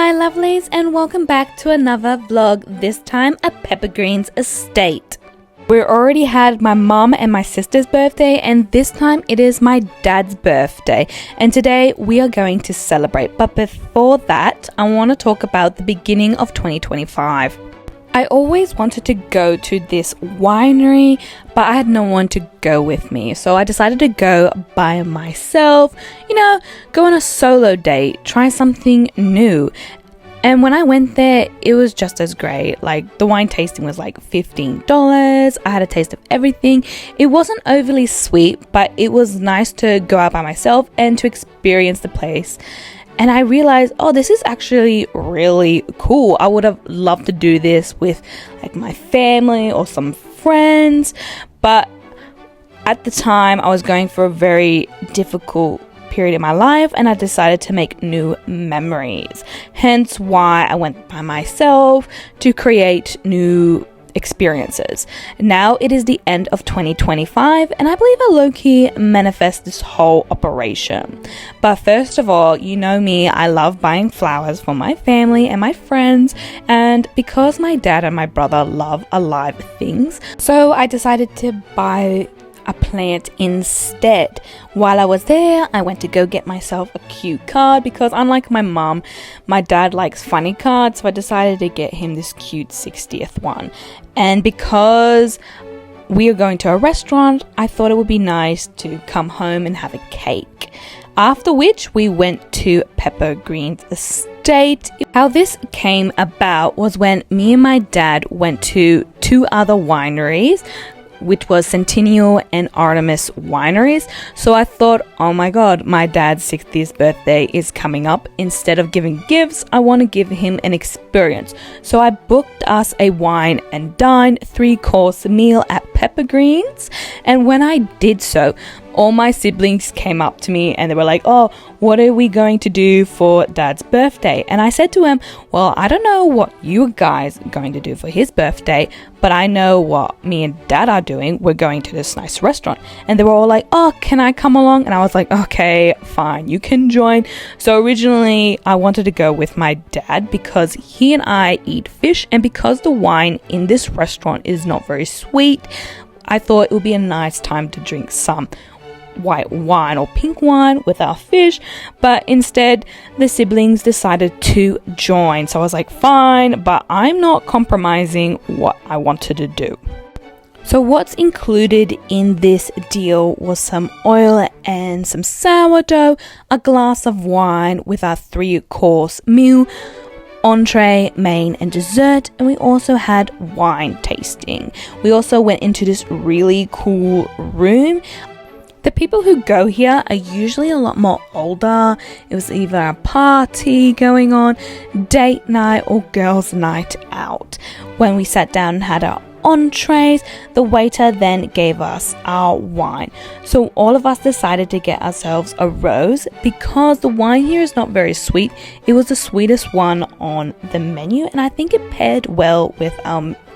Hi lovelies, and welcome back to another vlog, this time at Peppergreen Estate. We already had my mum and my sister's birthday, and this time it is my dad's birthday, and today we are going to celebrate. But before that, I want to talk about the beginning of 2025. I always wanted to go to this winery, but I had no one to go with me. So I decided to go by myself, go on a solo date, try something new. And when I went there, it was just as great. Like, the wine tasting was like $15. I had a taste of everything. It wasn't overly sweet, but it was nice to go out by myself and to experience the place. And I realized, this is actually really cool. I would have loved to do this with like my family or some friends. But at the time, I was going for a very difficult period in my life, and I decided to make new memories. Hence why I went by myself to create new experiences. Now it is the end of 2025, and I believe I low-key manifest this whole operation. But first of all, you know me, I love buying flowers for my family and my friends, and because my dad and my brother love alive things, so I decided to buy a plant instead. While I was there, I went to go get myself a cute card because unlike my mom, my dad likes funny cards, so I decided to get him this cute 60th one. And because we are going to a restaurant, I thought it would be nice to come home and have a cake. After which, we went to Peppergreen Estate. How this came about was when me and my dad went to two other wineries, which was Centennial and Artemis wineries. So I thought, oh my god, my dad's 60th birthday is coming up. Instead of giving gifts, I want to give him an experience. So I booked us a wine and dine 3-course meal at Peppergreen's. And when I did so, all my siblings came up to me and they were like, what are we going to do for dad's birthday? And I said to him, well, I don't know what you guys are going to do for his birthday, but I know what me and dad are doing. We're going to this nice restaurant. And they were all like, can I come along? And I was like, okay, fine, you can join. So originally I wanted to go with my dad because he and I eat fish, and because the wine in this restaurant is not very sweet, I thought it would be a nice time to drink some white wine or pink wine with our fish. But instead, the siblings decided to join. So I was like, fine, but I'm not compromising what I wanted to do. So what's included in this deal was some oil and some sourdough, a glass of wine with our 3-course meal, entree, main and dessert, and we also had wine tasting. We also went into this really cool room. The people who go here are usually a lot more older. It was either a party going on, date night, or girls' night out. When we sat down and had our entrees, the waiter then gave us our wine. So all of us decided to get ourselves a rose because the wine here is not very sweet. It was the sweetest one on the menu, and I think it paired well with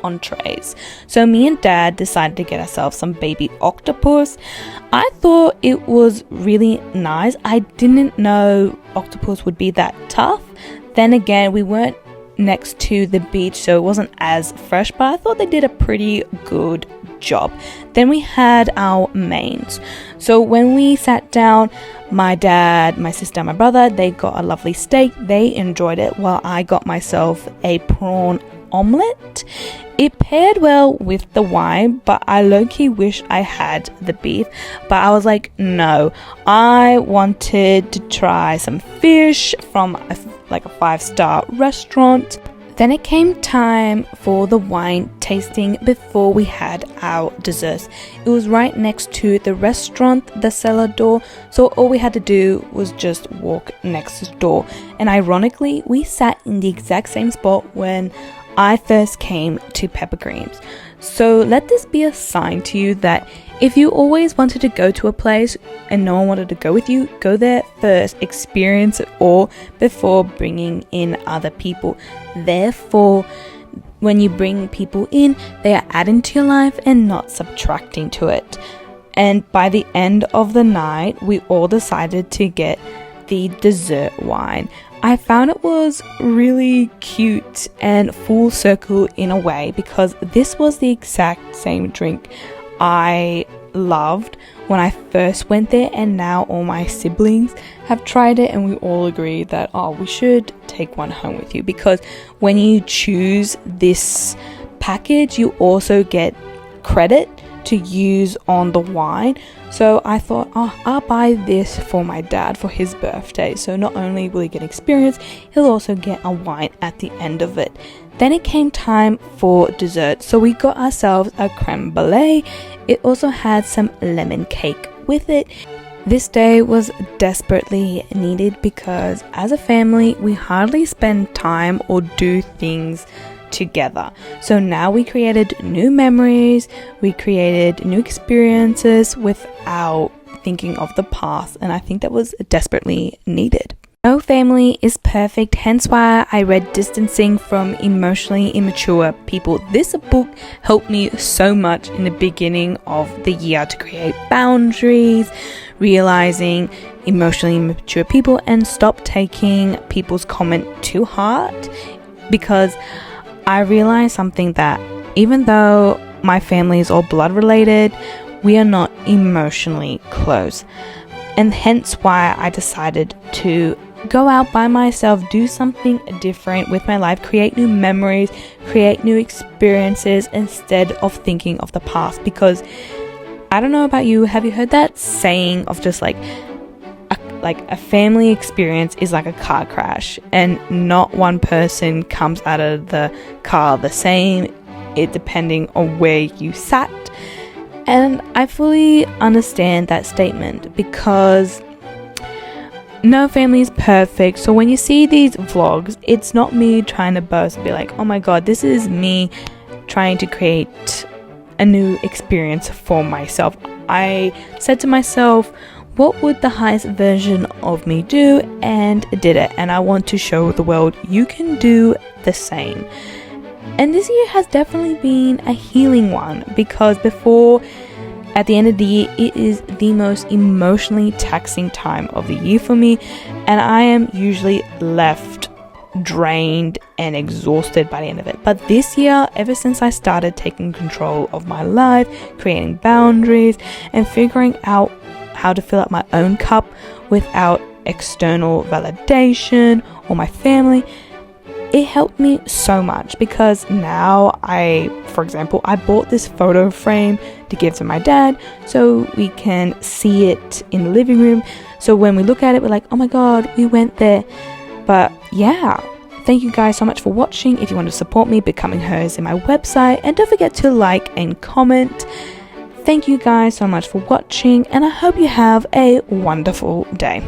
entrees. So me and dad decided to get ourselves some baby octopus. I thought it was really nice. I didn't know octopus would be that tough. Then again, we weren't next to the beach, so it wasn't as fresh, but I thought they did a pretty good job. Then we had our mains. So when we sat down, my dad, my sister, and my brother, they got a lovely steak. They enjoyed it, while I got myself a prawn omelette. It paired well with the wine, but I low-key wish I had the beef. But I was like, no, I wanted to try some fish from a 5-star restaurant. Then it came time for the wine tasting before we had our desserts. It was right next to the restaurant, the cellar door, so all we had to do was just walk next door. And ironically, we sat in the exact same spot when I first came to Peppergreen's. So let this be a sign to you that if you always wanted to go to a place and no one wanted to go with you, go there first, experience it all before bringing in other people. Therefore, when you bring people in, they are adding to your life and not subtracting to it. And by the end of the night, we all decided to get the dessert wine. I found it was really cute and full circle in a way, because this was the exact same drink I loved when I first went there, and now all my siblings have tried it and we all agree that, oh, we should take one home with you, because when you choose this package you also get credit to use on the wine. So I thought, oh, I'll buy this for my dad for his birthday, so not only will he get experience, he'll also get a wine at the end of it. Then it came time for dessert, so we got ourselves a creme brulee. It also had some lemon cake with it. This day was desperately needed because as a family we hardly spend time or do things together. So now we created new memories, we created new experiences without thinking of the past, and I think that was desperately needed. No family is perfect, hence why I read Distancing from Emotionally Immature People. This book helped me so much in the beginning of the year to create boundaries, realizing emotionally immature people, and stop taking people's comment to heart, because I realized something, that even though my family is all blood related, we are not emotionally close. And hence why I decided to go out by myself, do something different with my life, create new memories, create new experiences instead of thinking of the past. Because I don't know about you, have you heard that saying of just like a family experience is like a car crash and not one person comes out of the car the same, it depending on where you sat. And I fully understand that statement, because no family is perfect. So when you see these vlogs, it's not me trying to boast and be like, oh my god, this is me trying to create a new experience for myself. I said to myself, what would the highest version of me do, and did it, and I want to show the world you can do the same. And this year has definitely been a healing one, because before, at the end of the year, it is the most emotionally taxing time of the year for me, and I am usually left drained and exhausted by the end of it. But this year, ever since I started taking control of my life, creating boundaries, and figuring out how to fill up my own cup without external validation or my family, it helped me so much. Because now for example, I bought this photo frame to give to my dad so we can see it in the living room, so when we look at it we're like, oh my god, we went there. But yeah, thank you guys so much for watching. If you want to support me, Becoming Her is in my website, and don't forget to like and comment. Thank you guys so much for watching, and I hope you have a wonderful day.